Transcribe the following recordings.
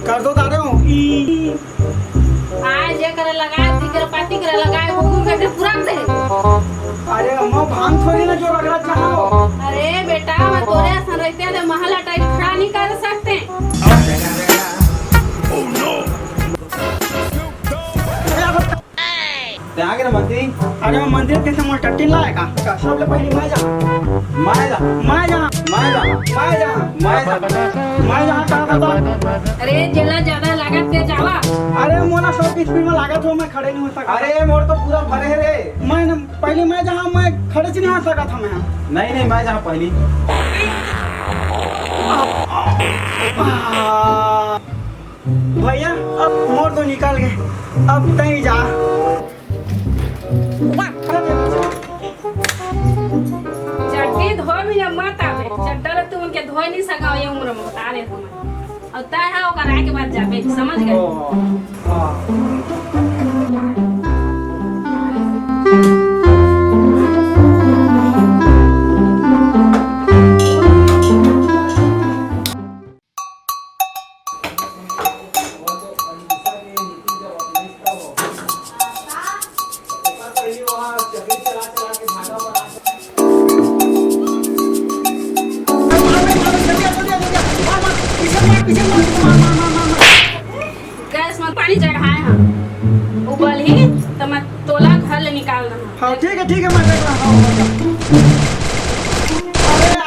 कर दो तारे हो आज ये करे लगा दिकर पाती करे लगा घूम के पूरा दे। अरे अम्मा भांग थोड़ी ना जो रगड़ा चाहो। अरे बेटा मैं तोरे ऐसा रहते हैं महला टाइप खड़ा नहीं कर सकते। ओह नो आगे ना मंदिर। अरे मैं मंदिर कैसे मोर टट्टी लाएगा का सबले पहले मैं जा कहाँ था। अरे जिला ज्यादा लागत दे जावा। अरे मोला 100 की स्पीड में लागत हो मैं खड़े नहीं हो सका। अरे मोर तो पूरा भरे है रे। मैं पहले मैं जहाँ मैं खड़े नहीं हो सका था मैं। नहीं मैं जहाँ पहली भैया अब मोर तो निकल गए अब तई जा। चट्टी धो भी जब मत आवे चट्टा तू उनके धो नहीं सका ये उम्र में बता रहे तुम और तय है ओकर आके बाद जाबे समझ गए। गैस में पानी चढ़ाए हैं उबल ही तो मैं तोला घर ले निकाल रहा। हाँ ठीक है मैं देख रहा हूँ।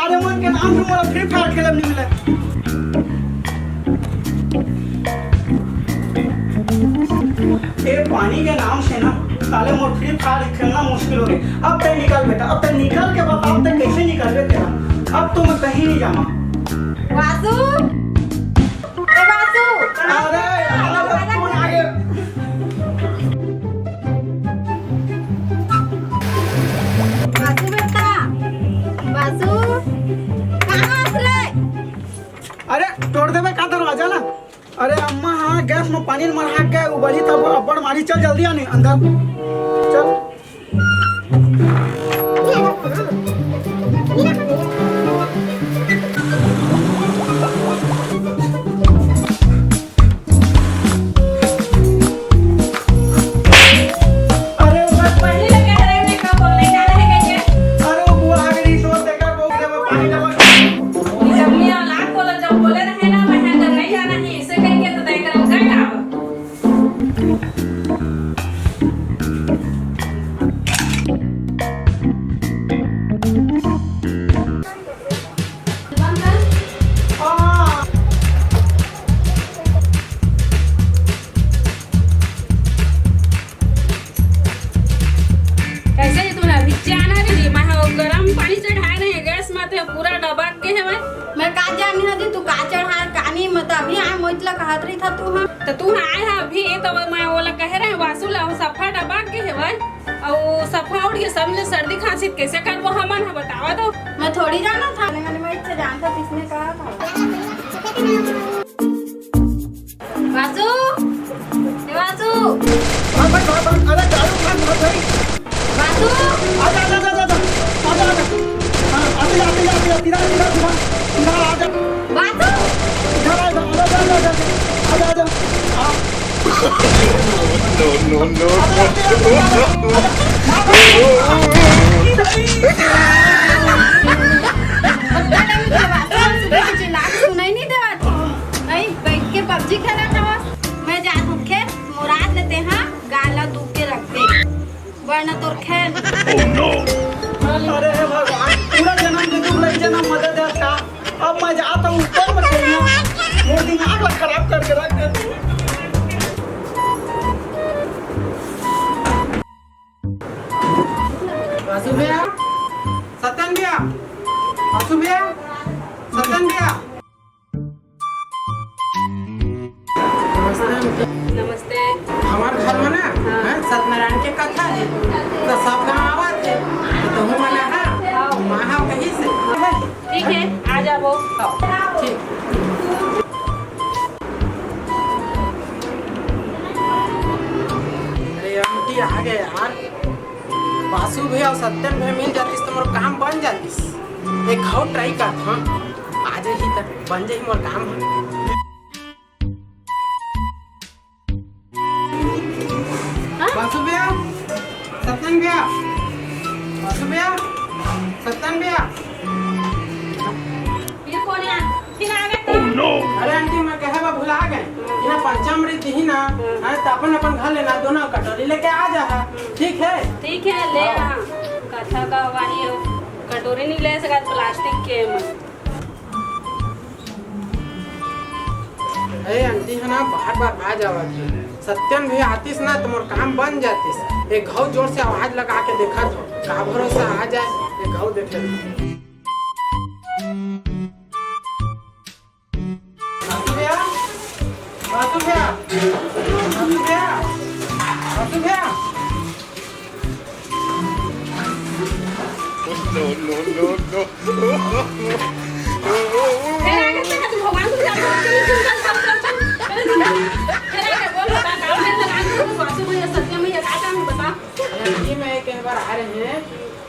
अरे मन के नाम से मोला फ्री फायर खेलने नहीं मिले। ये पानी के नाम से ना साले मोर फ्री फायर खेलना मुश्किल हो गई। अब तक निकल बेटा अब तक निकल के बता अब तक कैसे निकल बे तेरा। अब तो मैं कहीं नहीं जाऊँ। वासु ए वासु अरे कौन आ गया। वासु बेटा वासु कहाँ असले। अरे तोड़ देवे का दरवाजा ना। अरे अम्मा हाँ गैस में पानी मर हाक के उबली तब अब्बड़ मारी चल जल्दी आने अंदर चल। तो तू आए है अभी तो मैं बोला कह रहे वासु ला सफा डबा के है भाई और सफा उठ के समझे सर्दी खांसी कैसे कर वो हमन है बतावा तो। मैं थोड़ी जाना था मैं इससे जानता किसने कहा था। वासु वासु अरे चालू कर भाई वासु आजा no वासु भैया, सत्यन भैया, वासु भैया, सत्यन भैया। नमस्ते। हमार घर में ना हाँ। सत्यनारायण के कथा है तो सब गाँव आवत है तो हूँ मना हाँ वहाँ कहीं से ठीक है, आ जाओ। ठीक। अरे आंटी आ गए यार। वासु भैया और सत्यन भैया मिल जातीस तो मोर काम बन जातीस। एक घाव ट्राई करत हाँ आज ही तक बन जाही मोर काम हाँ। वासु भैया, सत्यन भैया, वासु भैया, सत्यन भैया। फिर कौन यार? फिर आ गए तुम? अरे आंटी मैं कहे बा भुला गए इना पंचामृत ही ना है तो अपन अपन घर लेना दोनों कटोरी लेके आ जा ठीक है। ठीक है, ले आ। कथा का वाही कटोरी नहीं ले सका प्लास्टिक के में। अरे आंटी है ना बार बार आ जावत सत्यन भी आतीस ना तो मोर काम बन जातीस। एक घाव जोर से आवाज लगा के देखा तो का भरोसा आ जाए एक घाव देखे। वासु भैया, वासु भैया, वासु भैया, वासु भैया। फिर आ गए तू भगवान को जान फिर आ गए बोलो का काम में लगा के वासु भैया सत्य में का काम है बता। ये मैं एक बार आ रहे हैं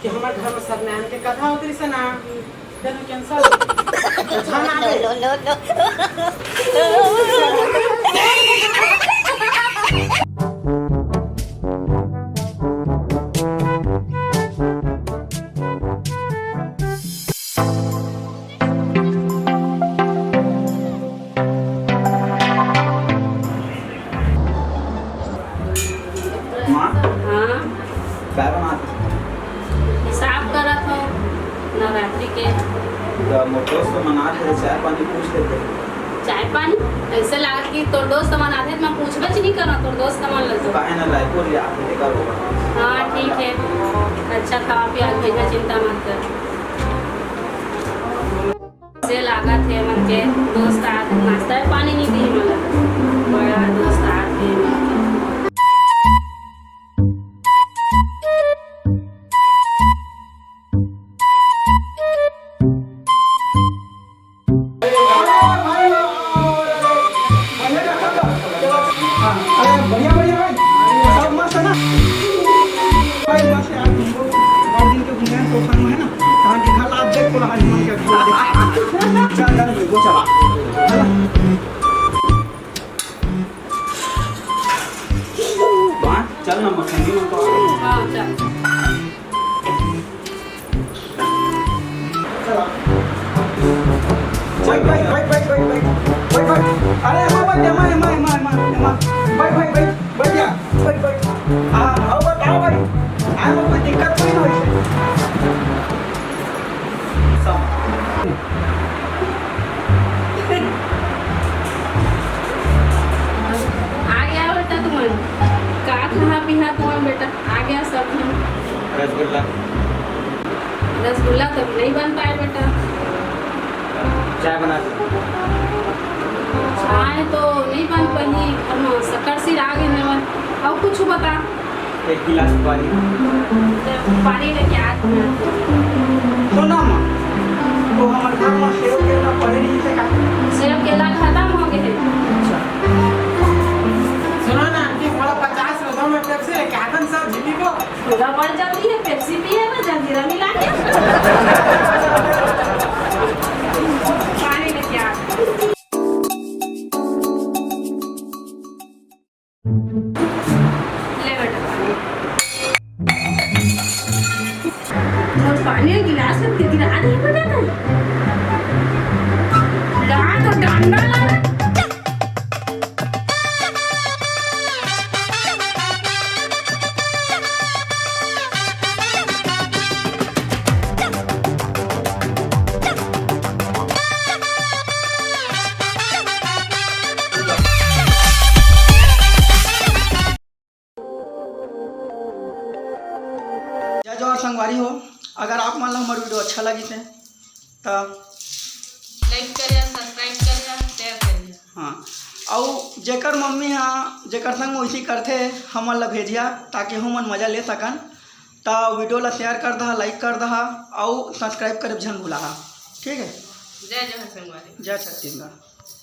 कि हमारे घर में सत्यनारायण की कथा होती है ना फिर कैंसिल अच्छा ना आवे। माँ हाँ, क्या बनाते हिसाब करत हो नवरात्रि के। तो मोर दोस्त को मनाते थे चाय पानी पूछ लेते। चाय पानी ऐसे लागत कि तोर दोस्त मन आते मैं पूछबे नहीं करा तोर दोस्त मन लग। काहे ना रायपुर ले आते थे करो। हाँ ठीक है, अच्छा खावा पिया भेजा चिंता मत कर। से लागत है मन के दोस्त आते नाश्ता पानी नहीं दी मतलब बड़ा दोस्त आते बढ़िया बढ़िया भाई सब मस्त है ना भाई मस्त है यार तुमको बहुत दिन के घूमे हैं तूफान में है ना कहाँ के घर आप देख को रहा मन के घर चल चल वो चला माँ चल ना मसंगी में तो हाँ चल भाई भाई भाई भाई भाई भाई भाई भाई अरे एमा भाई भाई भाई बढ़िया भाई भाई हाँ आओ बताओ भाई आए में कोई दिक्कत नहीं हुई आ गया बेटा तुम का खा पिहा तुम बेटा आ गया सब रसगुल्ला रसगुल्ला तो नहीं बन पाए बेटा। चाय बना चाय तो नहीं बन पाई घर में शक्कर सिर आ गए हैं और कुछ बता। एक गिलास पानी पानी लेके आ सुना माँ तो हमारे घर में सेव के ना पड़े नहीं थे का सेब केला खत्म हो गए हैं। सुनो ना आंटी थोड़ा 50 रुपए में पेप्सी लेके आदम सब जीपी को पूरा बढ़ जाती है पेप्सी पिए ना जल्दीरा मिला के पानी लेके आ ले बेटा पानी और पानी गिलास में गिरा नहीं बेटा कहाँ तो डंडा ला जज और संगवारी हो अच्छा लगी थे तो लाइक करिए, सब्सक्राइब करिए, शेयर करिए। हाँ, और जेकर मम्मी हाँ जेकर संग वैसी करते हमन ला भेजिया ताकि हमन मजा ले सकन। तो वीडियो ला शेयर कर दहा, लाइक कर दहा और सब्सक्राइब करे झन भुला। ठीक है। जय जय संगवारी। जय छत्तीसगढ़।